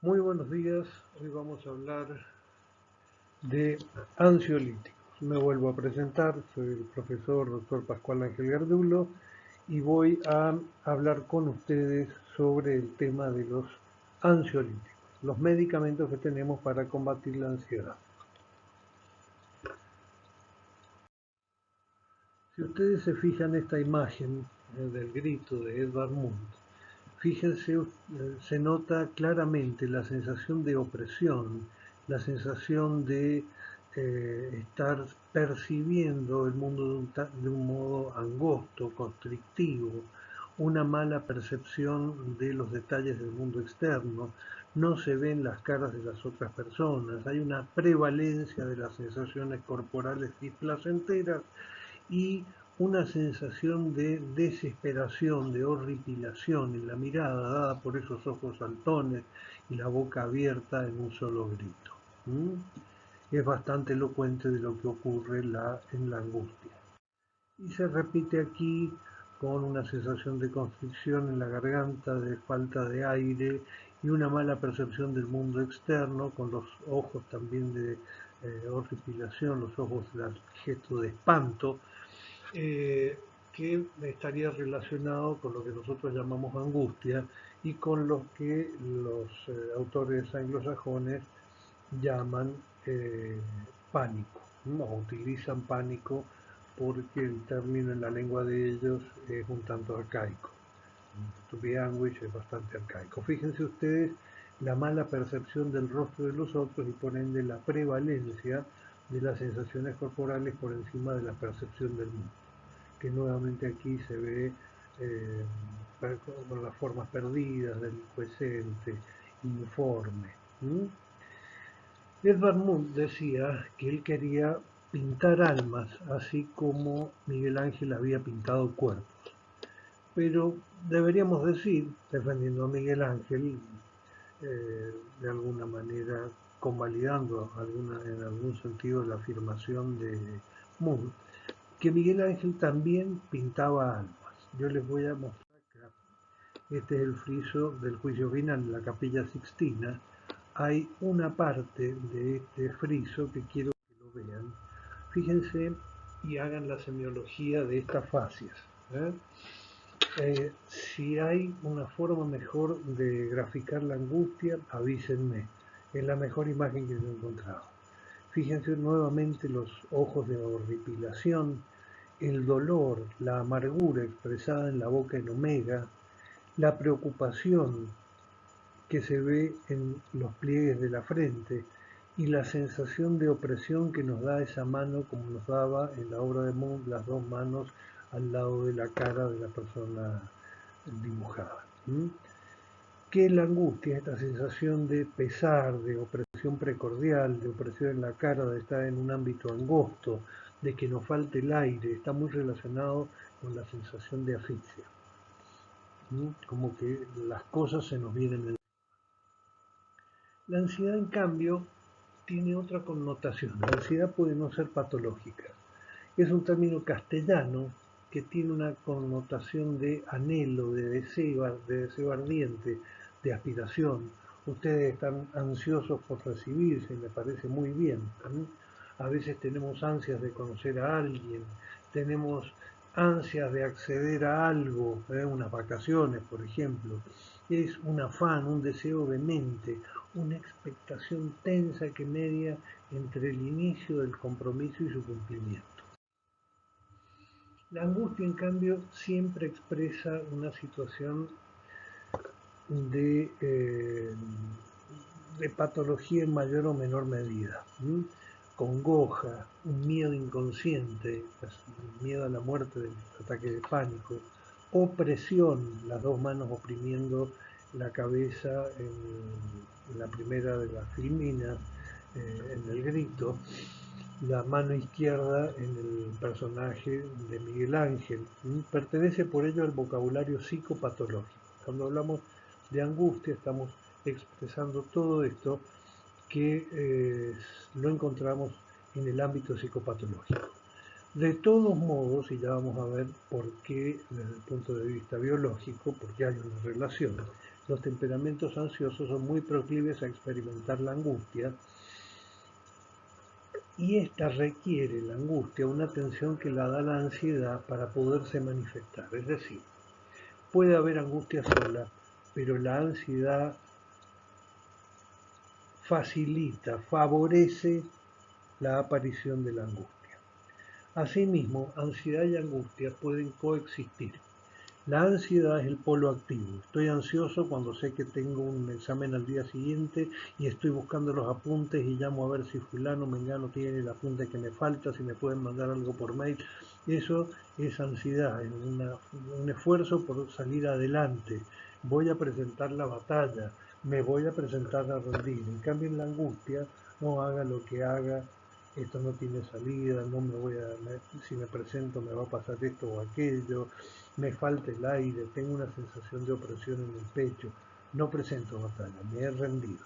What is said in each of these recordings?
Muy buenos días, hoy vamos a hablar de ansiolíticos. Me vuelvo a presentar, soy el profesor Dr. Pascual Ángel Gardulo y voy a hablar con ustedes sobre el tema de los ansiolíticos, los medicamentos que tenemos para combatir la ansiedad. Si ustedes se fijan esta imagen del grito de Edvard Munch, fíjense, se nota claramente la sensación de opresión, la sensación de estar percibiendo el mundo de un modo angosto, constrictivo, una mala percepción de los detalles del mundo externo, no se ven las caras de las otras personas, hay una prevalencia de las sensaciones corporales displacenteras y una sensación de desesperación, de horripilación en la mirada dada por esos ojos saltones y la boca abierta en un solo grito. Es bastante elocuente de lo que ocurre en la angustia. Y se repite aquí con una sensación de constricción en la garganta, de falta de aire y una mala percepción del mundo externo, con los ojos también de horripilación, los ojos del gesto de espanto, que estaría relacionado con lo que nosotros llamamos angustia y con lo que los autores anglosajones llaman pánico, ¿no? O utilizan pánico porque el término en la lengua de ellos es un tanto arcaico. To be anguish es bastante arcaico. Fíjense ustedes la mala percepción del rostro de los otros y por ende la prevalencia de las sensaciones corporales por encima de la percepción del mundo, que nuevamente aquí se ve eh, con las formas perdidas, delincuente, informe. Edvard Munch decía que él quería pintar almas, así como Miguel Ángel había pintado cuerpos. Pero deberíamos decir, defendiendo a Miguel Ángel, de alguna manera convalidando en algún sentido la afirmación de Munch, que Miguel Ángel también pintaba almas. Yo les voy a mostrar acá, este es el friso del juicio final en la Capilla Sixtina. Hay una parte de este friso que quiero que lo vean. Fíjense y hagan la semiología de estas fascias. ¿eh? Si hay una forma mejor de graficar la angustia, avísenme. Es la mejor imagen que yo he encontrado. Fíjense nuevamente los ojos de horripilación, el dolor, la amargura expresada en la boca en omega, la preocupación que se ve en los pliegues de la frente y la sensación de opresión que nos da esa mano, como nos daba en la obra de Munch, las dos manos al lado de la cara de la persona dibujada. Que la angustia, esta sensación de pesar, de opresión precordial, de opresión en la cara, de estar en un ámbito angosto, de que nos falte el aire, está muy relacionado con la sensación de asfixia. Como que las cosas se nos vienen. La ansiedad, en cambio, tiene otra connotación. La ansiedad puede no ser patológica. Es un término castellano que tiene una connotación de anhelo, de deseo ardiente, de aspiración. Ustedes están ansiosos por recibirse, me parece muy bien. A veces tenemos ansias de conocer a alguien, tenemos ansias de acceder a algo, unas vacaciones, por ejemplo. Es un afán, un deseo vehemente, una expectación tensa que media entre el inicio del compromiso y su cumplimiento. La angustia, en cambio, siempre expresa una situación de, eh, de patología en mayor o menor medida. Congoja, un miedo inconsciente, un miedo a la muerte del ataque de pánico, opresión, las dos manos oprimiendo la cabeza en la primera de las filminas, en el grito, la mano izquierda en el personaje de Miguel Ángel. Pertenece por ello al vocabulario psicopatológico. Cuando hablamos de angustia estamos expresando todo esto que lo encontramos en el ámbito psicopatológico. De todos modos, y ya vamos a ver por qué desde el punto de vista biológico, porque hay una relación, los temperamentos ansiosos son muy proclives a experimentar la angustia, y esta requiere, la angustia, una atención que la da la ansiedad para poderse manifestar. Es decir, puede haber angustia sola, pero la ansiedad facilita, favorece la aparición de la angustia. Asimismo, ansiedad y angustia pueden coexistir. La ansiedad es el polo activo. Estoy ansioso cuando sé que tengo un examen al día siguiente y estoy buscando los apuntes y llamo a ver si fulano, mengano tiene el apunte que me falta, si me pueden mandar algo por mail. Eso es ansiedad, es un esfuerzo por salir adelante. Voy a presentar la batalla, me voy a presentar a rendir. En cambio, en la angustia, no haga lo que haga, esto no tiene salida, no me voy a, si me presento me va a pasar esto o aquello, me falta el aire, tengo una sensación de opresión en el pecho, no presento batalla, me he rendido.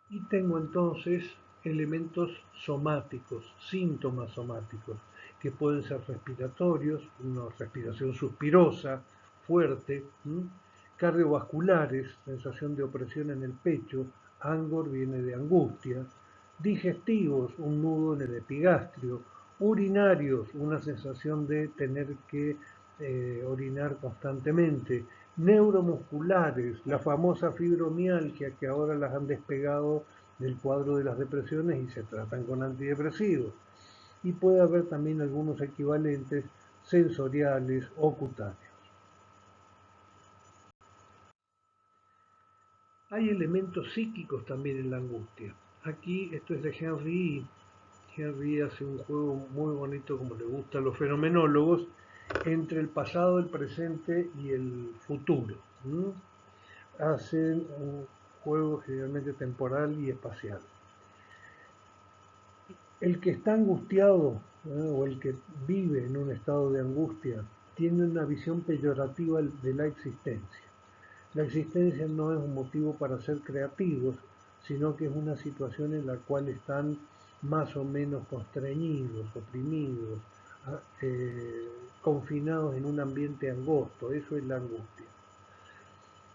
Y tengo entonces elementos somáticos, síntomas somáticos, que pueden ser respiratorios, una respiración suspirosa, fuerte, cardiovasculares, sensación de opresión en el pecho, angor viene de angustia, digestivos, un nudo en el epigastrio, urinarios, una sensación de tener que orinar constantemente, neuromusculares, la famosa fibromialgia que ahora las han despegado del cuadro de las depresiones y se tratan con antidepresivos. Y puede haber también algunos equivalentes sensoriales o cutáneos. Hay elementos psíquicos también en la angustia. Aquí esto es de Henry. Henry hace un juego muy bonito, como le gusta a los fenomenólogos, entre el pasado, el presente y el futuro. Hacen un juego generalmente temporal y espacial. El que está angustiado o el que vive en un estado de angustia tiene una visión peyorativa de la existencia. La existencia no es un motivo para ser creativos, sino que es una situación en la cual están más o menos constreñidos, oprimidos, confinados en un ambiente angosto. Eso es la angustia.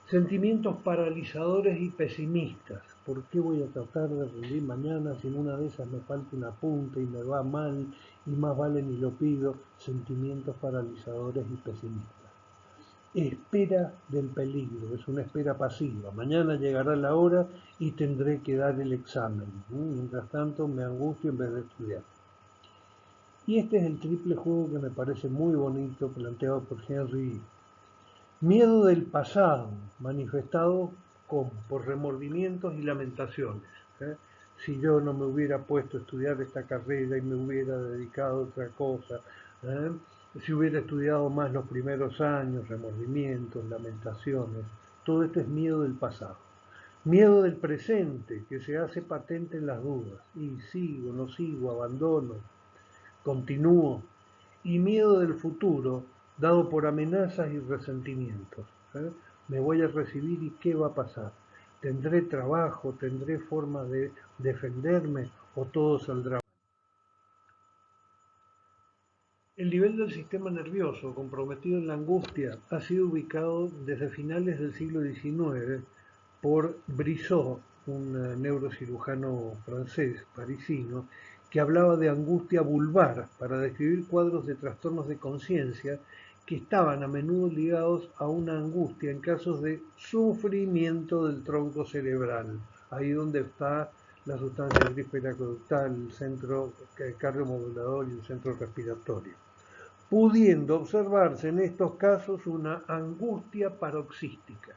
Sentimientos paralizadores y pesimistas. ¿Por qué voy a tratar de rendir mañana si en una de esas me falta un apunte y me va mal y más vale ni lo pido? Sentimientos paralizadores y pesimistas. Espera del peligro, es una espera pasiva. Mañana llegará la hora y tendré que dar el examen. Mientras tanto me angustio en vez de estudiar. Y este es el triple juego que me parece muy bonito, planteado por Henry. Miedo del pasado, manifestado como por remordimientos y lamentaciones. Si yo no me hubiera puesto a estudiar esta carrera y me hubiera dedicado a otra cosa, si hubiera estudiado más los primeros años, remordimientos, lamentaciones, todo esto es miedo del pasado. Miedo del presente, que se hace patente en las dudas, y sigo, no sigo, abandono, continúo. Y miedo del futuro, dado por amenazas y resentimientos. Me voy a recibir y ¿qué va a pasar? ¿Tendré trabajo? ¿Tendré forma de defenderme o todo saldrá mal? El nivel del sistema nervioso comprometido en la angustia ha sido ubicado desde finales del siglo XIX por Brissot, un neurocirujano francés, parisino, que hablaba de angustia vulvar para describir cuadros de trastornos de conciencia que estaban a menudo ligados a una angustia en casos de sufrimiento del tronco cerebral, ahí donde está la sustancia gris periaqueductal, el centro cardiomodulador y el centro respiratorio, pudiendo observarse en estos casos una angustia paroxística,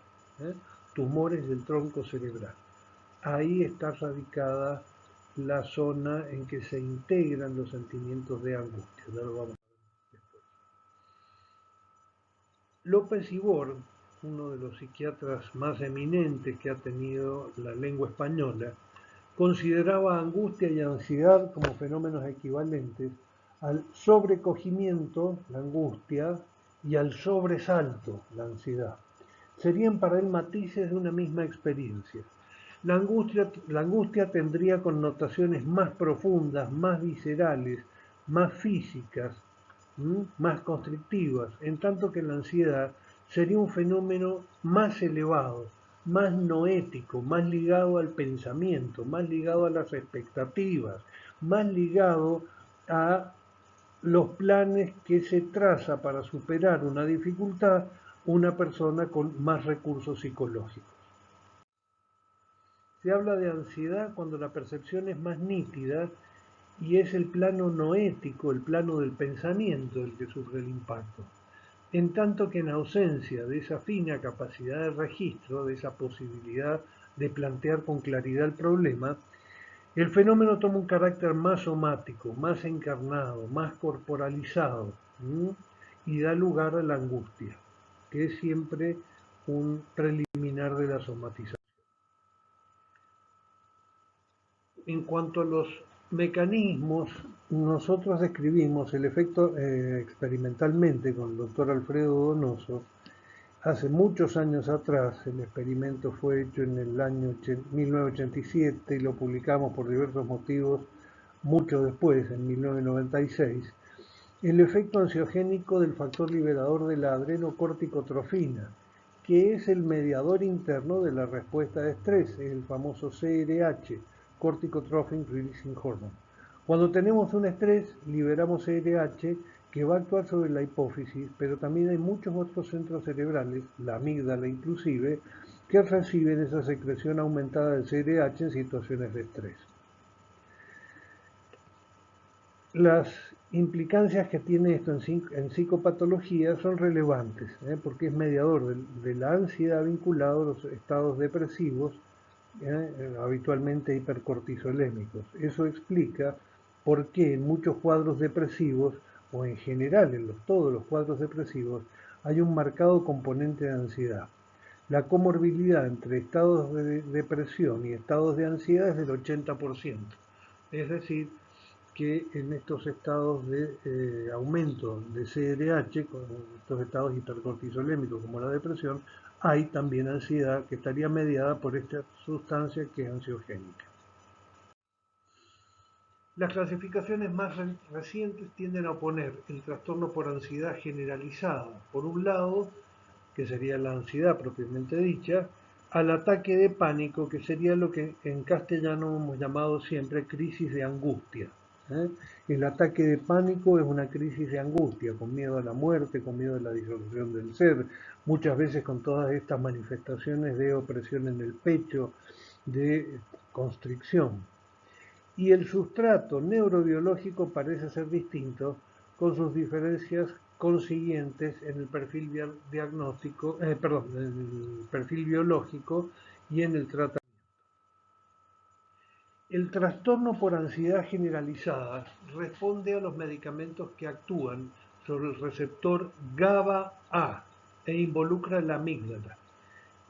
tumores del tronco cerebral. Ahí está radicada la zona en que se integran los sentimientos de angustia. Ya lo vamos a ver después. López Ibor, uno de los psiquiatras más eminentes que ha tenido la lengua española, consideraba angustia y ansiedad como fenómenos equivalentes al sobrecogimiento, la angustia, y al sobresalto, la ansiedad. Serían para él matices de una misma experiencia. La angustia tendría connotaciones más profundas, más viscerales, más físicas, más constrictivas, en tanto que la ansiedad sería un fenómeno más elevado, más noético, más ligado al pensamiento, más ligado a las expectativas, más ligado a los planes que se traza para superar una dificultad una persona con más recursos psicológicos. Se habla de ansiedad cuando la percepción es más nítida y es el plano noético, el plano del pensamiento el que sufre el impacto. En tanto que en ausencia de esa fina capacidad de registro, de esa posibilidad de plantear con claridad el problema, el fenómeno toma un carácter más somático, más encarnado, más corporalizado, ¿m? Y da lugar a la angustia, que es siempre un preliminar de la somatización. En cuanto a los mecanismos, nosotros describimos el efecto experimentalmente con el doctor Alfredo Donoso. Hace muchos años atrás, el experimento fue hecho en el año 1987 y lo publicamos por diversos motivos mucho después, en 1996, el efecto ansiogénico del factor liberador de la adrenocorticotrofina, que es el mediador interno de la respuesta de estrés, el famoso CRH, Corticotrophin Releasing Hormone. Cuando tenemos un estrés, liberamos CRH que va a actuar sobre la hipófisis, pero también hay muchos otros centros cerebrales, la amígdala inclusive, que reciben esa secreción aumentada del CRH en situaciones de estrés. Las implicancias que tiene esto en psicopatología son relevantes, porque es mediador de la ansiedad vinculado a los estados depresivos, habitualmente hipercortisolémicos. Eso explica por qué en muchos cuadros depresivos, o en general en todos los cuadros depresivos, hay un marcado componente de ansiedad. La comorbilidad entre estados de depresión y estados de ansiedad es del 80%. Es decir, que en estos estados de aumento de CRH, con estos estados hipercortisolémicos como la depresión, hay también ansiedad que estaría mediada por esta sustancia que es ansiogénica. Las clasificaciones más recientes tienden a oponer el trastorno por ansiedad generalizada, por un lado, que sería la ansiedad propiamente dicha, al ataque de pánico, que sería lo que en castellano hemos llamado siempre crisis de angustia. El ataque de pánico es una crisis de angustia, con miedo a la muerte, con miedo a la disolución del ser, muchas veces con todas estas manifestaciones de opresión en el pecho, de constricción. Y el sustrato neurobiológico parece ser distinto, con sus diferencias consiguientes en el perfil diagnóstico, en el perfil biológico y en el tratamiento. El trastorno por ansiedad generalizada responde a los medicamentos que actúan sobre el receptor GABA-A e involucra la amígdala.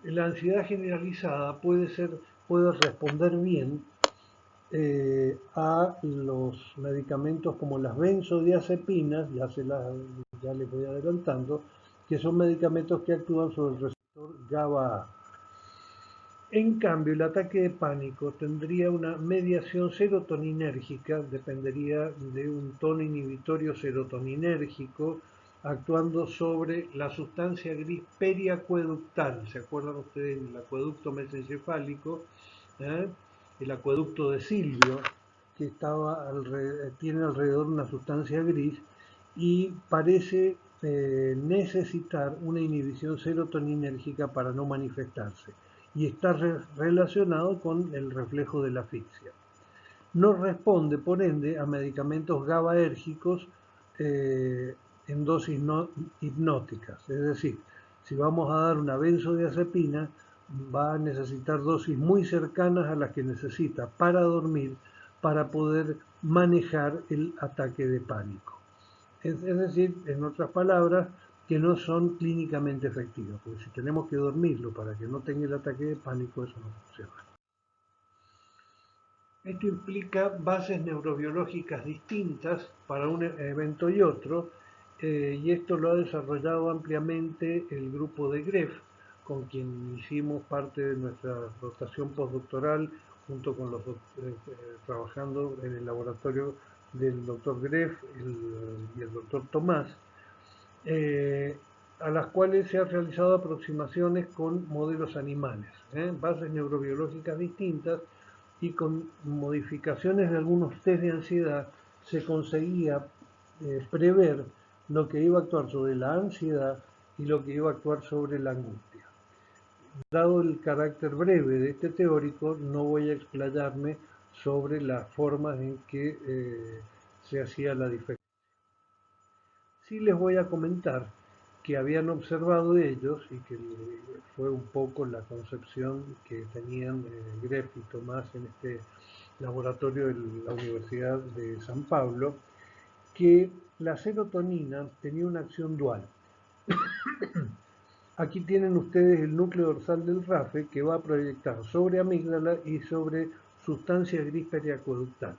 La ansiedad generalizada puede responder bien a los medicamentos como las benzodiazepinas, ya les voy adelantando, que son medicamentos que actúan sobre el receptor GABA-A. En cambio, el ataque de pánico tendría una mediación serotoninérgica, dependería de un tono inhibitorio serotoninérgico, actuando sobre la sustancia gris periacueductal. ¿Se acuerdan ustedes del acueducto mesencefálico? El acueducto de Silvio, que tiene alrededor una sustancia gris y parece necesitar una inhibición serotoninérgica para no manifestarse, y está relacionado con el reflejo de la asfixia. No responde, por ende, a medicamentos GABAérgicos en dosis no hipnóticas. Es decir, si vamos a dar una benzodiazepina, va a necesitar dosis muy cercanas a las que necesita para dormir, para poder manejar el ataque de pánico. Es decir, en otras palabras, que no son clínicamente efectivas, porque si tenemos que dormirlo para que no tenga el ataque de pánico, eso no funciona. Esto implica bases neurobiológicas distintas para un evento y otro, y esto lo ha desarrollado ampliamente el grupo de Greff, con quien hicimos parte de nuestra rotación postdoctoral, junto con trabajando en el laboratorio del doctor Greff y el doctor Tomás. a las cuales se han realizado aproximaciones con modelos animales, bases neurobiológicas distintas, y con modificaciones de algunos test de ansiedad se conseguía prever lo que iba a actuar sobre la ansiedad y lo que iba a actuar sobre la angustia. Dado el carácter breve de este teórico, no voy a explayarme sobre las formas en que se hacía la diferencia. Sí les voy a comentar que habían observado ellos, y que fue un poco la concepción que tenían Greff y Tomás en este laboratorio de la Universidad de San Pablo, que la serotonina tenía una acción dual. Aquí tienen ustedes el núcleo dorsal del RAFE, que va a proyectar sobre amígdala y sobre sustancia gris periacueductal.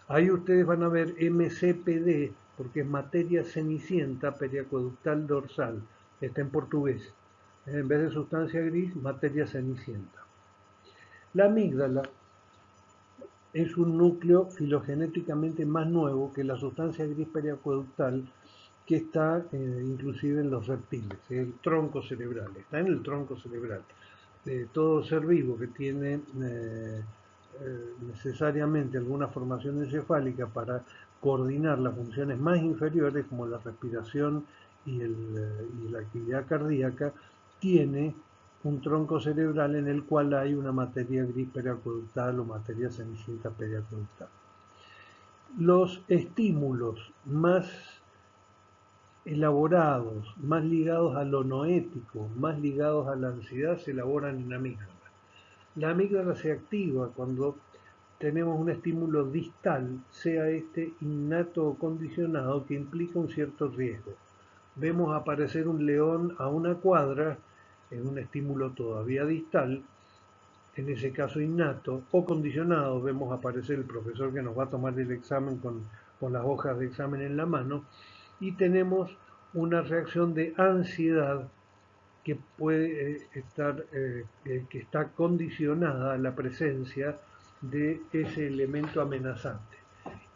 Ahí ustedes van a ver MCPD, porque es materia cenicienta periacueductal dorsal. Está en portugués. En vez de sustancia gris, materia cenicienta. La amígdala es un núcleo filogenéticamente más nuevo que la sustancia gris periacueductal, que está inclusive en los reptiles, el tronco cerebral, está en el tronco cerebral. Todo ser vivo que tiene necesariamente alguna formación encefálica para coordinar las funciones más inferiores, como la respiración y la actividad cardíaca, tiene un tronco cerebral en el cual hay una materia gris periacueductal o materia cenicienta periacueductal. Los estímulos más elaborados, más ligados a lo noético, más ligados a la ansiedad, se elaboran en amígdala. La amígdala se activa cuando tenemos un estímulo distal, sea este innato o condicionado, que implica un cierto riesgo. Vemos aparecer un león a una cuadra, es un estímulo todavía distal, en ese caso innato, o condicionado, vemos aparecer el profesor que nos va a tomar el examen con las hojas de examen en la mano, y tenemos una reacción de ansiedad que puede que está condicionada a la presencia de ese elemento amenazante.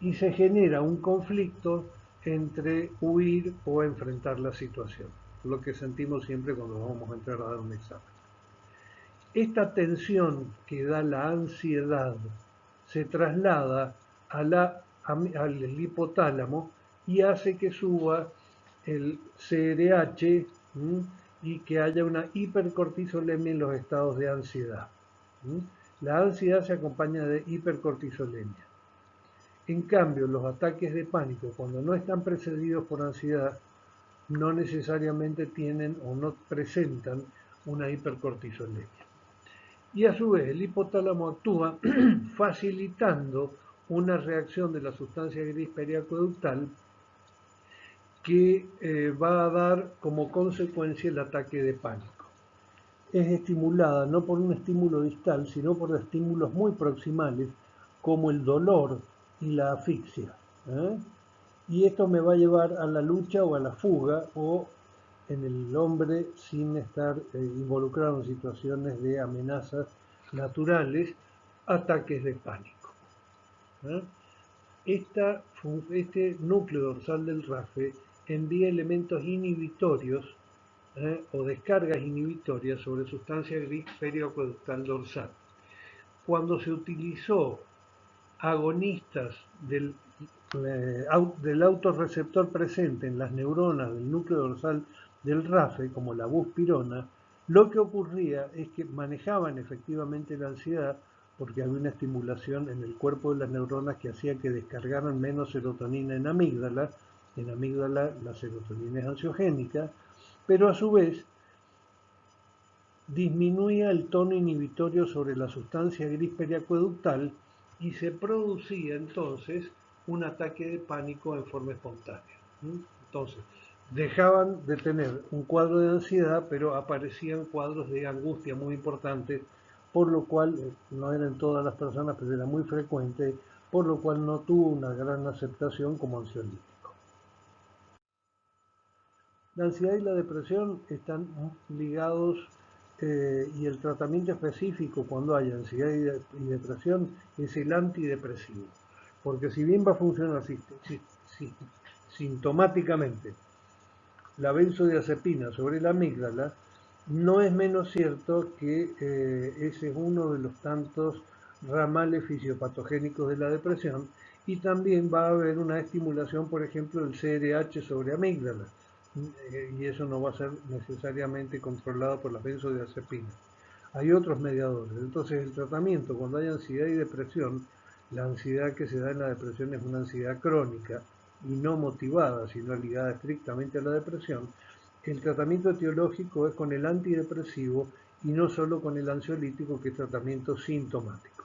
Y se genera un conflicto entre huir o enfrentar la situación, lo que sentimos siempre cuando vamos a entrar a dar un examen. Esta tensión que da la ansiedad se traslada al hipotálamo y hace que suba el CRH y que haya una hipercortisolemia en los estados de ansiedad. La ansiedad se acompaña de hipercortisolemia. En cambio, los ataques de pánico, cuando no están precedidos por ansiedad, no necesariamente tienen o no presentan una hipercortisolemia. Y a su vez el hipotálamo actúa facilitando una reacción de la sustancia gris periacueductal que va a dar como consecuencia el ataque de pánico. Es estimulada no por un estímulo distal, sino por estímulos muy proximales, como el dolor y la asfixia. Y esto me va a llevar a la lucha o a la fuga, o en el hombre, sin estar involucrado en situaciones de amenazas naturales, ataques de pánico. Este núcleo dorsal del RAFE envía elementos inhibitorios o descargas inhibitorias sobre sustancia gris periacueductal dorsal. Cuando se utilizó agonistas del autorreceptor presente en las neuronas del núcleo dorsal del RAFE, como la buspirona, lo que ocurría es que manejaban efectivamente la ansiedad, porque había una estimulación en el cuerpo de las neuronas que hacía que descargaran menos serotonina en amígdala. En amígdala la serotonina es ansiogénica, pero a su vez disminuía el tono inhibitorio sobre la sustancia gris periacueductal y se producía entonces un ataque de pánico en forma espontánea. Entonces, dejaban de tener un cuadro de ansiedad, pero aparecían cuadros de angustia muy importantes, por lo cual, no eran todas las personas, pero era muy frecuente, por lo cual no tuvo una gran aceptación como ansiolítico. La ansiedad y la depresión están ligados y el tratamiento específico cuando hay ansiedad y depresión es el antidepresivo, porque si bien va a funcionar sintomáticamente la benzodiazepina sobre la amígdala, no es menos cierto que ese es uno de los tantos ramales fisiopatogénicos de la depresión, y también va a haber una estimulación, por ejemplo, del CRH sobre amígdala, y eso no va a ser necesariamente controlado por las benzodiazepinas. Hay otros mediadores. Entonces, el tratamiento cuando hay ansiedad y depresión, la ansiedad que se da en la depresión es una ansiedad crónica y no motivada, sino ligada estrictamente a la depresión. El tratamiento etiológico es con el antidepresivo y no solo con el ansiolítico, que es tratamiento sintomático.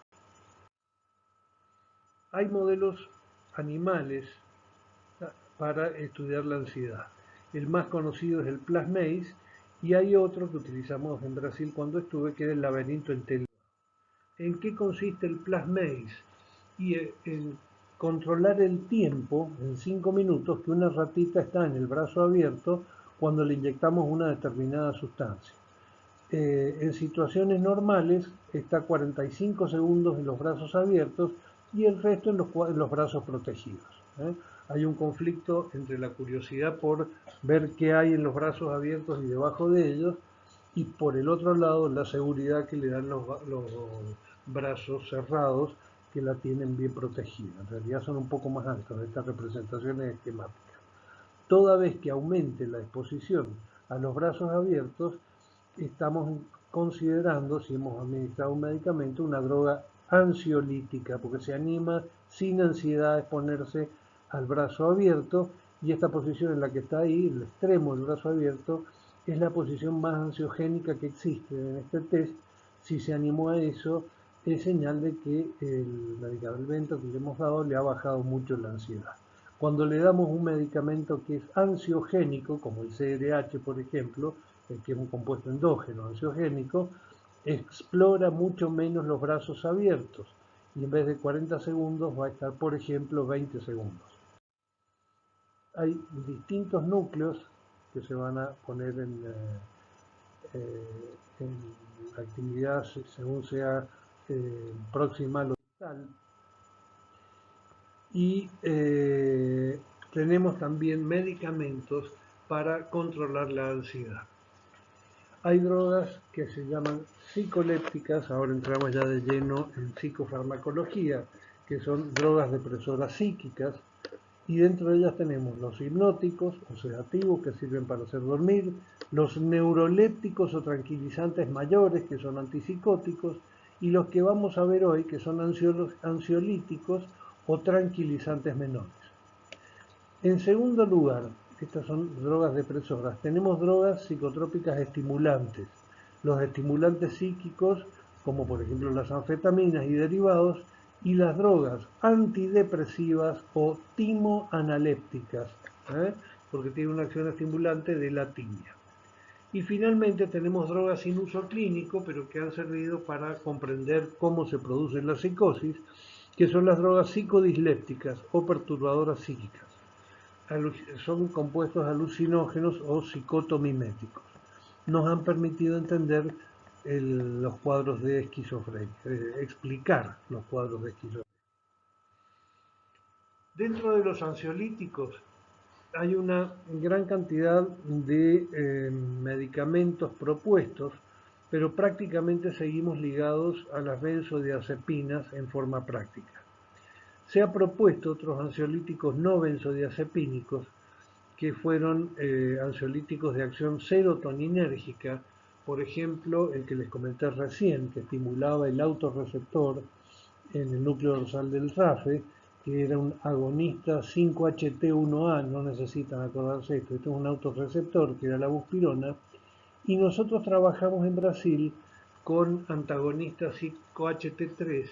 Hay modelos animales para estudiar la ansiedad. El más conocido es el Plasmaze, y hay otro que utilizamos en Brasil cuando estuve, que era el laberinto en Telva. ¿En qué consiste el Plasmaze? Y en controlar el tiempo en 5 minutos que una ratita está en el brazo abierto cuando le inyectamos una determinada sustancia. En situaciones normales está 45 segundos en los brazos abiertos y el resto en los brazos protegidos. Hay un conflicto entre la curiosidad por ver qué hay en los brazos abiertos y debajo de ellos, y por el otro lado la seguridad que le dan los brazos cerrados, que la tienen bien protegida. En realidad son un poco más altas estas representaciones esquemáticas. Toda vez que aumente la exposición a los brazos abiertos, estamos considerando, si hemos administrado un medicamento, una droga ansiolítica, porque se anima sin ansiedad a exponerse al brazo abierto, y esta posición en la que está ahí, el extremo del brazo abierto, es la posición más ansiogénica que existe en este test. Si se animó a eso, es señal de que el medicamento que le hemos dado le ha bajado mucho la ansiedad. Cuando le damos un medicamento que es ansiogénico, como el CRH, por ejemplo, que es un compuesto endógeno ansiogénico, explora mucho menos los brazos abiertos, y en vez de 40 segundos va a estar, por ejemplo, 20 segundos. Hay distintos núcleos que se van a poner en actividad según sea próxima al hospital, y tenemos también medicamentos para controlar la ansiedad. Hay drogas que se llaman psicolépticas, ahora entramos ya de lleno en psicofarmacología, que son drogas depresoras psíquicas, y dentro de ellas tenemos los hipnóticos o sedativos, que sirven para hacer dormir, los neurolépticos o tranquilizantes mayores, que son antipsicóticos, y los que vamos a ver hoy, que son ansiolíticos o tranquilizantes menores. En segundo lugar, estas son drogas depresoras, tenemos drogas psicotrópicas estimulantes. Los estimulantes psíquicos, como por ejemplo las anfetaminas y derivados, y las drogas antidepresivas o timoanalépticas, porque tiene una acción estimulante de la timia. Y finalmente tenemos drogas sin uso clínico, pero que han servido para comprender cómo se produce la psicosis, que son las drogas psicodislépticas o perturbadoras psíquicas. Son compuestos alucinógenos o psicotomiméticos. Nos han permitido entender los cuadros de esquizofrenia, explicar los cuadros de esquizofrenia. Dentro de los ansiolíticos hay una gran cantidad de medicamentos propuestos, pero prácticamente seguimos ligados a las benzodiazepinas en forma práctica. Se ha propuesto otros ansiolíticos no benzodiazepínicos, que fueron ansiolíticos de acción serotoninérgica, por ejemplo, el que les comenté recién, que estimulaba el autorreceptor en el núcleo dorsal del RAFE, que era un agonista 5-HT1A, no necesitan acordarse esto es un autorreceptor, que era la buspirona, y nosotros trabajamos en Brasil con antagonistas 5-HT3,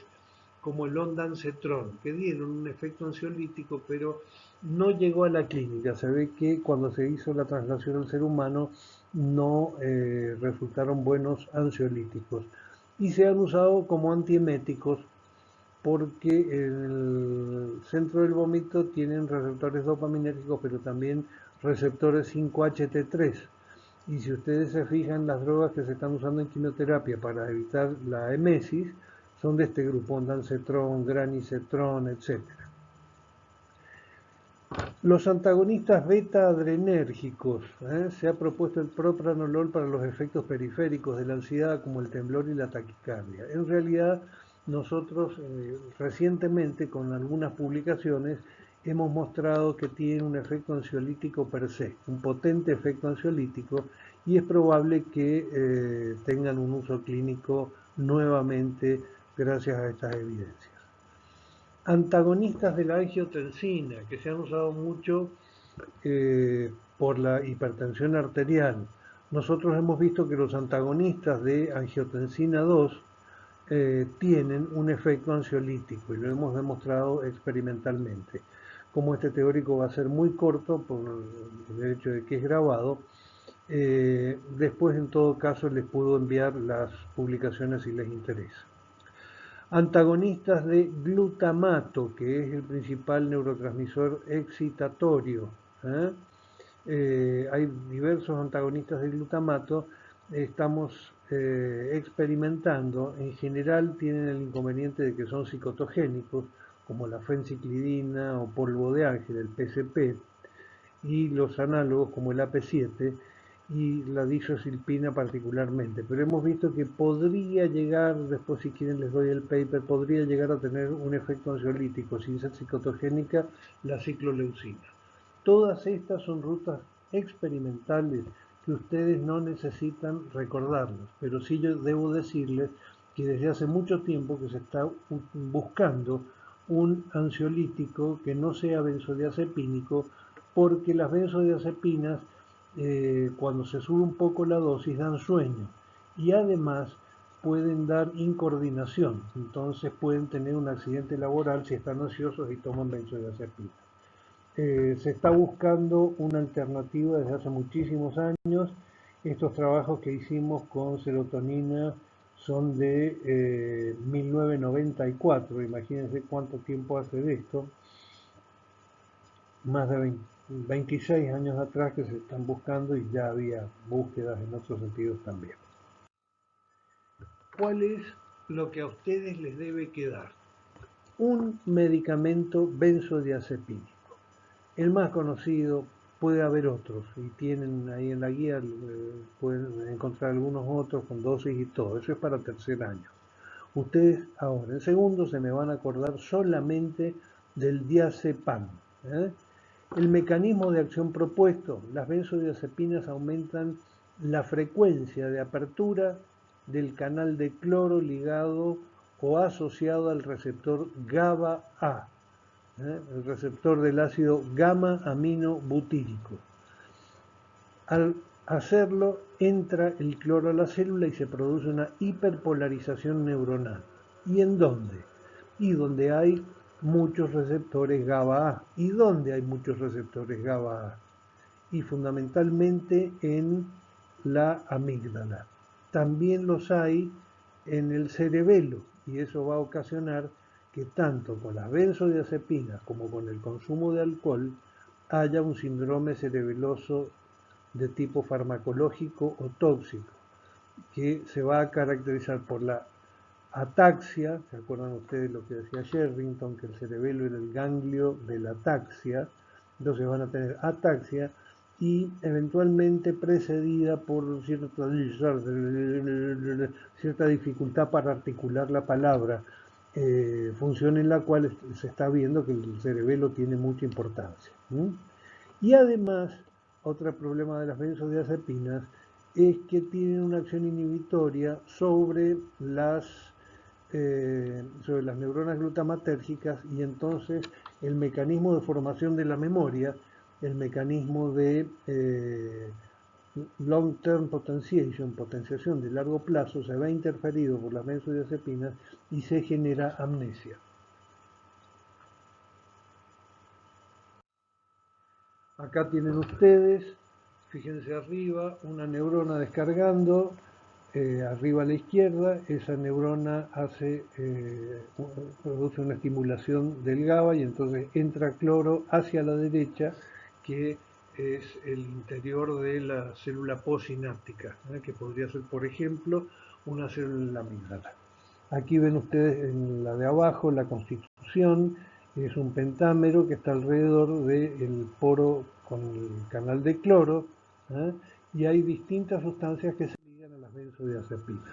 como el ondansetron, que dieron un efecto ansiolítico, pero no llegó a la clínica. Se ve que cuando se hizo la traslación al ser humano no resultaron buenos ansiolíticos, y se han usado como antieméticos, porque en el centro del vómito tienen receptores dopaminérgicos, pero también receptores 5-HT3. Y si ustedes se fijan, las drogas que se están usando en quimioterapia para evitar la emesis son de este grupo, ondansetron, granisetron, etc. Los antagonistas beta-adrenérgicos, se ha propuesto el propranolol para los efectos periféricos de la ansiedad como el temblor y la taquicardia. En realidad, nosotros recientemente con algunas publicaciones hemos mostrado que tiene un efecto ansiolítico per se, un potente efecto ansiolítico, y es probable que tengan un uso clínico nuevamente gracias a estas evidencias. Antagonistas de la angiotensina, que se han usado mucho por la hipertensión arterial. Nosotros hemos visto que los antagonistas de angiotensina 2 tienen un efecto ansiolítico y lo hemos demostrado experimentalmente. Como este teórico va a ser muy corto por el hecho de que es grabado, después en todo caso les puedo enviar las publicaciones si les interesa. Antagonistas de glutamato, que es el principal neurotransmisor excitatorio. Hay diversos antagonistas de glutamato. Estamos experimentando. En general tienen el inconveniente de que son psicotogénicos, como la fenciclidina o polvo de ángel, el PCP, y los análogos como el AP7 y la disosilpina particularmente, pero hemos visto que podría llegar, después si quieren les doy el paper, podría llegar a tener un efecto ansiolítico sin ser psicotogénica la cicloleucina. Todas estas son rutas experimentales que ustedes no necesitan recordarlas, pero sí yo debo decirles que desde hace mucho tiempo que se está buscando un ansiolítico que no sea benzodiazepínico, porque las benzodiazepinas cuando se sube un poco la dosis dan sueño y además pueden dar incoordinación, entonces pueden tener un accidente laboral si están ansiosos y toman benzodiazepinas. Se está buscando una alternativa desde hace muchísimos años. Estos trabajos que hicimos con serotonina son de 1994, imagínense cuánto tiempo hace de esto, más de 26 años atrás que se están buscando y ya había búsquedas en otros sentidos también. ¿Cuál es lo que a ustedes les debe quedar? Un medicamento benzodiazepínico. El más conocido, puede haber otros, y tienen ahí en la guía, pueden encontrar algunos otros con dosis y todo, eso es para tercer año. Ustedes ahora, en segundo, se me van a acordar solamente del diazepam. El mecanismo de acción propuesto, las benzodiazepinas aumentan la frecuencia de apertura del canal de cloro ligado o asociado al receptor GABA-A, el receptor del ácido gamma-aminobutírico. Al hacerlo, entra el cloro a la célula y se produce una hiperpolarización neuronal. ¿Y en dónde? Y donde hay muchos receptores GABA-A. ¿Y dónde hay muchos receptores GABA-A? Y fundamentalmente en la amígdala. También los hay en el cerebelo y eso va a ocasionar que tanto con las benzodiazepinas como con el consumo de alcohol haya un síndrome cerebeloso de tipo farmacológico o tóxico, que se va a caracterizar por la ataxia. ¿Se acuerdan ustedes lo que decía Sherrington, que el cerebelo era el ganglio de la ataxia? Entonces van a tener ataxia y eventualmente precedida por cierta dificultad para articular la palabra, función en la cual se está viendo que el cerebelo tiene mucha importancia. Y además, otro problema de las benzodiazepinas es que tienen una acción inhibitoria sobre las neuronas glutamatérgicas, y entonces el mecanismo de formación de la memoria, el mecanismo de long-term potentiation, potenciación de largo plazo, se ve interferido por las benzodiazepinas y se genera amnesia. Acá tienen ustedes, fíjense arriba, una neurona descargando, arriba a la izquierda, esa neurona produce una estimulación del GABA y entonces entra cloro hacia la derecha, que es el interior de la célula postsináptica, que podría ser, por ejemplo, una célula en la amígdala. Aquí ven ustedes en la de abajo la constitución Es un pentámero que está alrededor del poro con el canal de cloro, ¿eh? Y hay distintas sustancias que se ligan a las benzodiazepinas.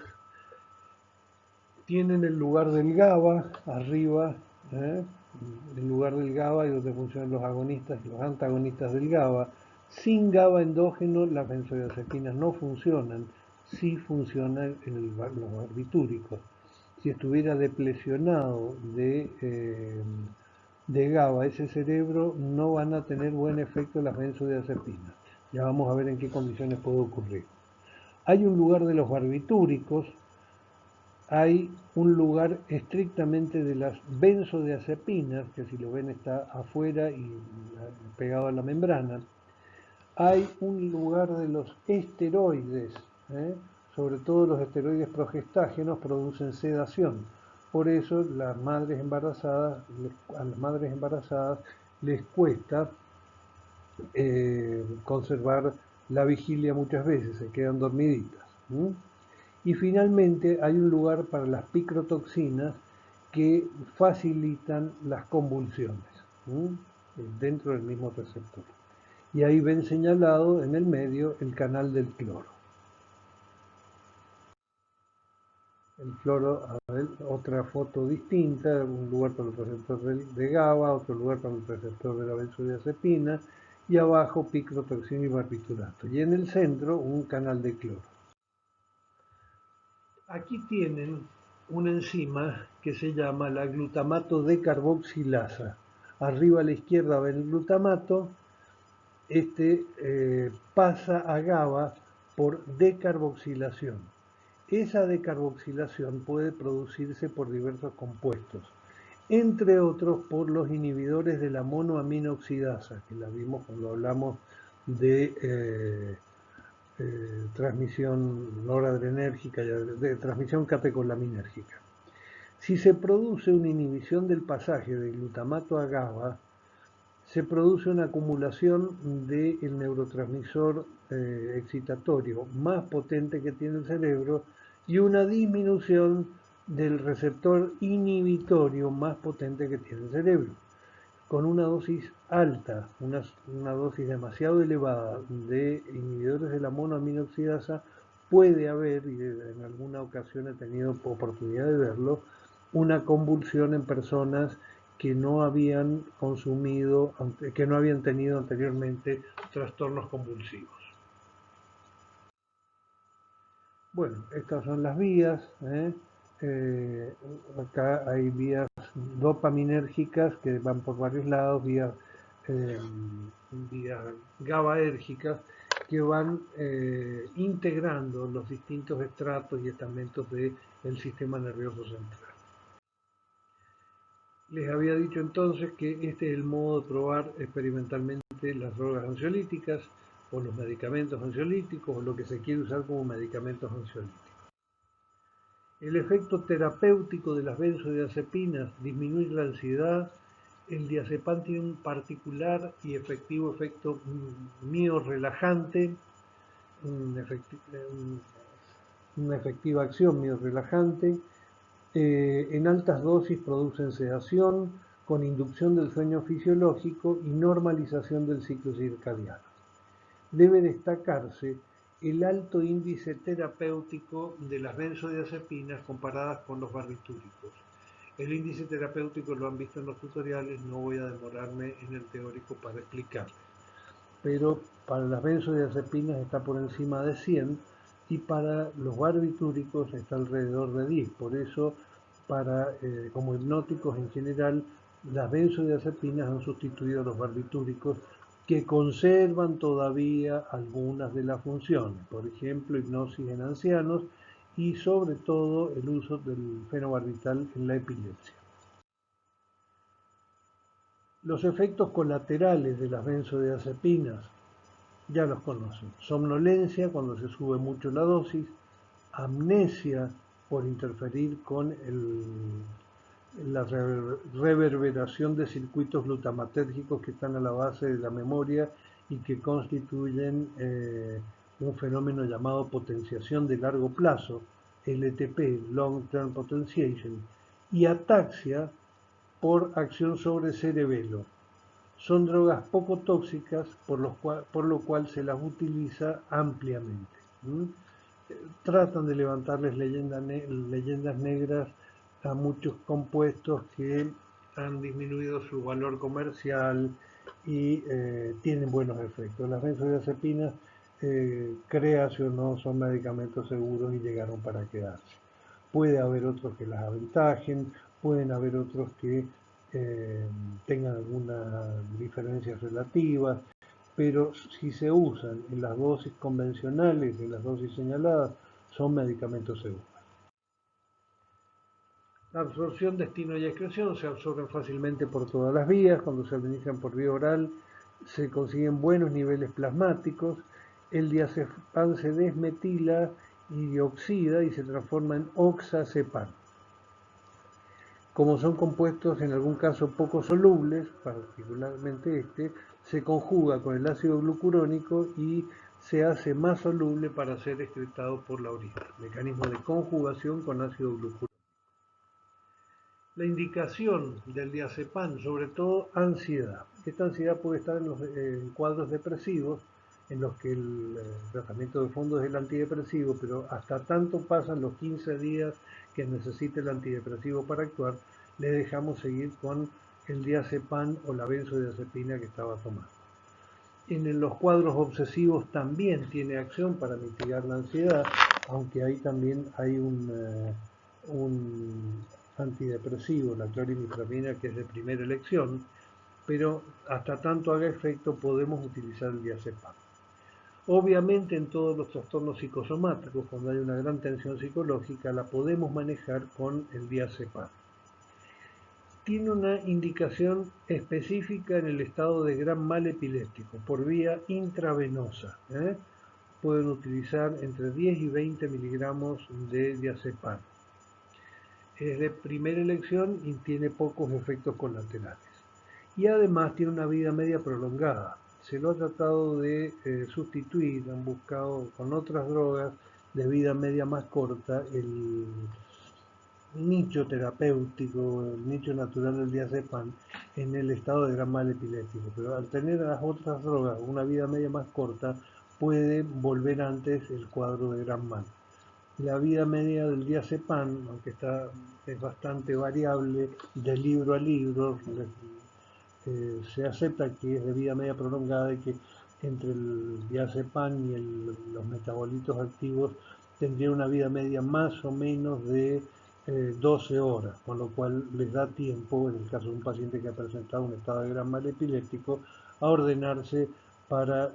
Tienen el lugar del GABA arriba, ¿eh? El lugar del GABA y donde funcionan los agonistas y los antagonistas del GABA. Sin GABA endógeno las benzodiazepinas no funcionan, sí funcionan en los barbitúricos. Si estuviera deplecionado de GABA ese cerebro, no van a tener buen efecto las benzodiazepinas. Ya vamos a ver en qué condiciones puede ocurrir. Hay un lugar de los barbitúricos, hay un lugar estrictamente de las benzodiazepinas, que si lo ven está afuera y pegado a la membrana. Hay un lugar de los esteroides, ¿eh? Sobre todo los esteroides progestágenos producen sedación. Por eso a las madres embarazadas les cuesta conservar la vigilia muchas veces, se quedan dormiditas. Y finalmente hay un lugar para las picrotoxinas que facilitan las convulsiones dentro del mismo receptor. Y ahí ven señalado en el medio el canal del cloro. El cloro, a ver, otra foto distinta, un lugar para el receptor de GABA, otro lugar para el receptor de la benzodiazepina, y abajo picrotoxina y barbiturato. Y en el centro un canal de cloro. Aquí tienen una enzima que se llama la glutamato decarboxilasa. Arriba a la izquierda ven el glutamato, pasa a GABA por decarboxilación. Esa decarboxilación puede producirse por diversos compuestos, entre otros por los inhibidores de la monoaminoxidasa, que la vimos cuando hablamos de transmisión noradrenérgica y de transmisión catecolaminérgica. Si se produce una inhibición del pasaje de glutamato a GABA, se produce una acumulación del neurotransmisor excitatorio más potente que tiene el cerebro y una disminución del receptor inhibitorio más potente que tiene el cerebro. Con una dosis alta, una dosis demasiado elevada de inhibidores de la monoaminoxidasa, puede haber, y en alguna ocasión he tenido oportunidad de verlo, una convulsión en personas que no habían consumido, que no habían tenido anteriormente trastornos convulsivos. Bueno, estas son las vías. Acá hay vías dopaminérgicas que van por varios lados, vías GABAérgicas que van integrando los distintos estratos y estamentos del sistema nervioso central. Les había dicho entonces que este es el modo de probar experimentalmente las drogas ansiolíticas o los medicamentos ansiolíticos o lo que se quiere usar como medicamentos ansiolíticos. El efecto terapéutico de las benzodiazepinas disminuye la ansiedad. El diazepam tiene un particular y efectivo efecto miorrelajante, una efectiva acción miorrelajante. En altas dosis producen sedación con inducción del sueño fisiológico y normalización del ciclo circadiano. Debe destacarse el alto índice terapéutico de las benzodiazepinas comparadas con los barbitúricos. El índice terapéutico lo han visto en los tutoriales, no voy a demorarme en el teórico para explicarles. Pero para las benzodiazepinas está por encima de 100 y para los barbitúricos está alrededor de 10. Por eso, como hipnóticos en general, las benzodiazepinas han sustituido a los barbitúricos, que conservan todavía algunas de las funciones, por ejemplo, hipnosis en ancianos y sobre todo el uso del fenobarbital en la epilepsia. Los efectos colaterales de las benzodiazepinas ya los conocen. Somnolencia cuando se sube mucho la dosis, amnesia por interferir con la reverberación de circuitos glutamatérgicos que están a la base de la memoria y que constituyen un fenómeno llamado potenciación de largo plazo, LTP, Long Term Potentiation, y ataxia por acción sobre cerebelo. Son drogas poco tóxicas, por lo cual se las utiliza ampliamente. Tratan de levantarles leyendas negras a muchos compuestos que han disminuido su valor comercial y tienen buenos efectos. Las benzodiazepinas, créase o no, son medicamentos seguros y llegaron para quedarse. Puede haber otros que las aventajen, pueden haber otros que tengan algunas diferencias relativas, pero si se usan en las dosis convencionales, en las dosis señaladas, son medicamentos seguros. La absorción, destino y excreción se absorben fácilmente por todas las vías. Cuando se administran por vía oral se consiguen buenos niveles plasmáticos. El diazepam se desmetila y dioxida y se transforma en oxazepam. Como son compuestos en algún caso poco solubles, particularmente este, se conjuga con el ácido glucurónico y se hace más soluble para ser excretado por la orina. Mecanismo de conjugación con ácido glucurónico. La indicación del diazepam, sobre todo ansiedad. Esta ansiedad puede estar en los cuadros depresivos, en los que el tratamiento de fondo es el antidepresivo, pero hasta tanto pasan los 15 días que necesite el antidepresivo para actuar, le dejamos seguir con el diazepam o la benzodiazepina que estaba tomando. En los cuadros obsesivos también tiene acción para mitigar la ansiedad, aunque ahí también hay un antidepresivo, la clorimipramina, que es de primera elección, pero hasta tanto haga efecto podemos utilizar el diazepam. Obviamente en todos los trastornos psicosomáticos, cuando hay una gran tensión psicológica, la podemos manejar con el diazepam. Tiene una indicación específica en el estado de gran mal epiléptico, por vía intravenosa. Pueden utilizar entre 10 y 20 miligramos de diazepam. Es de primera elección y tiene pocos efectos colaterales. Y además tiene una vida media prolongada. Se lo ha tratado de sustituir, han buscado con otras drogas de vida media más corta el nicho terapéutico, el nicho natural del diazepam en el estado de gran mal epiléptico. Pero al tener las otras drogas una vida media más corta, puede volver antes el cuadro de gran mal. La vida media del diazepam, aunque es bastante variable de libro a libro, se acepta que es de vida media prolongada y que entre el diazepam y los metabolitos activos tendría una vida media más o menos de 12 horas, con lo cual les da tiempo, en el caso de un paciente que ha presentado un estado de gran mal epiléptico, a ordenarse para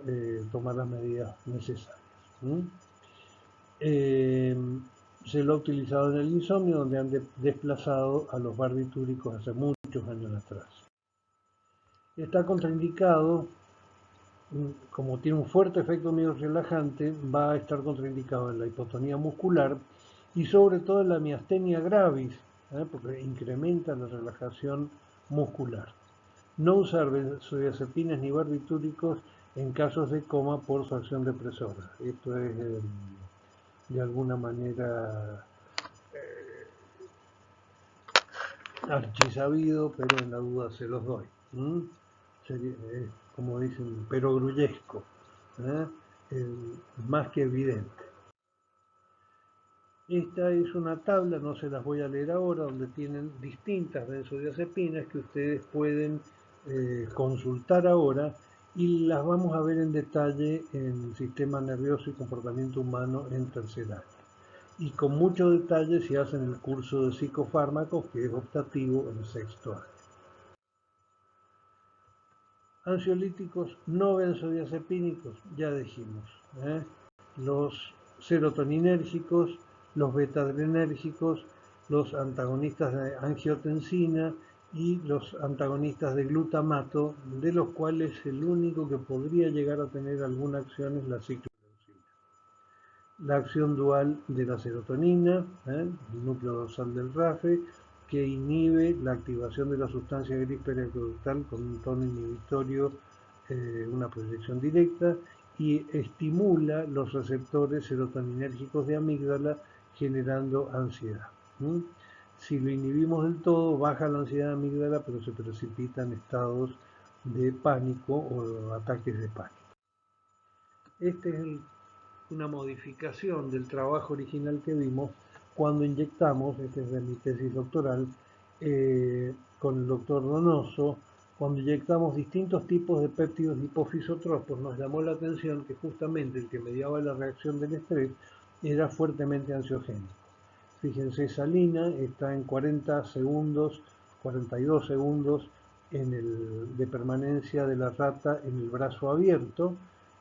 tomar las medidas necesarias. Se lo ha utilizado en el insomnio, donde han desplazado a los barbitúricos hace muchos años atrás. Está contraindicado, como tiene un fuerte efecto relajante, va a estar contraindicado en la hipotonía muscular y sobre todo en la miastenia gravis, porque incrementa la relajación muscular. No usar benzodiazepinas ni barbitúricos en casos de coma por su acción depresora. Esto es de alguna manera archisabido, pero en la duda se los doy. Sería, como dicen, perogrullesco, más que evidente. Esta es una tabla, no se las voy a leer ahora, donde tienen distintas benzodiazepinas que ustedes pueden consultar ahora y las vamos a ver en detalle en sistema nervioso y comportamiento humano en tercer año. Y con mucho detalle si hacen el curso de psicofármacos, que es optativo en sexto año. Ansiolíticos no benzodiazepínicos, ya dijimos. Los serotoninérgicos, los beta-adrenérgicos, los antagonistas de angiotensina y los antagonistas de glutamato, de los cuales el único que podría llegar a tener alguna acción es la ciclorelosina. La acción dual de la serotonina, el núcleo dorsal del RAFE, que inhibe la activación de la sustancia gris periaqueductal con un tono inhibitorio, una proyección directa, y estimula los receptores serotoninérgicos de amígdala generando ansiedad. Si lo inhibimos del todo, baja la ansiedad amígdala, pero se precipitan estados de pánico o ataques de pánico. Esta es una modificación del trabajo original que vimos cuando inyectamos, esta es de mi tesis doctoral, con el doctor Donoso, cuando inyectamos distintos tipos de péptidos hipofisotropos. Nos llamó la atención que justamente el que mediaba la reacción del estrés era fuertemente ansiogénico. Fíjense, salina está en 40 segundos, 42 segundos de permanencia de la rata en el brazo abierto.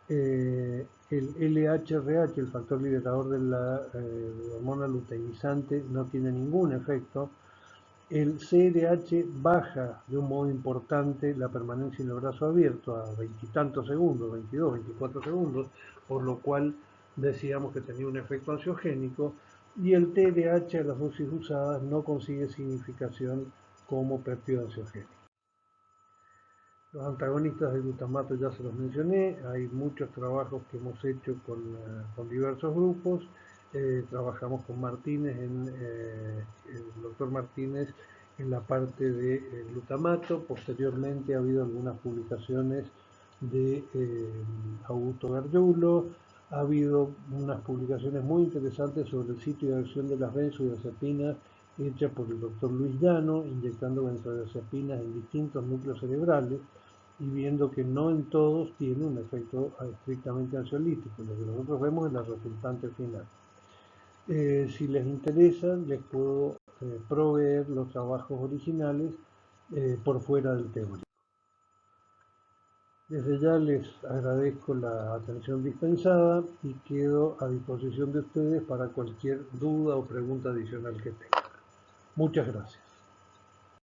El LHRH, el factor liberador de la hormona luteinizante, no tiene ningún efecto. El CRH baja de un modo importante la permanencia en el brazo abierto a veintitantos segundos, 22, 24 segundos, por lo cual decíamos que tenía un efecto ansiogénico, y el TRH a las dosis usadas no consigue significación como péptido ansiogénico. Los antagonistas del glutamato ya se los mencioné, hay muchos trabajos que hemos hecho con diversos grupos. Trabajamos con Martínez, el doctor Martínez, en la parte de glutamato. Posteriormente ha habido algunas publicaciones de Augusto Gargiulo. Ha habido unas publicaciones muy interesantes sobre el sitio de acción de las benzodiazepinas hecha por el doctor Luis Llano, inyectando benzodiazepinas en distintos núcleos cerebrales y viendo que no en todos tiene un efecto estrictamente ansiolítico. Lo que nosotros vemos es la resultante final. Si les interesa, les puedo proveer los trabajos originales por fuera del teórico. Desde ya les agradezco la atención dispensada y quedo a disposición de ustedes para cualquier duda o pregunta adicional que tengan. Muchas gracias.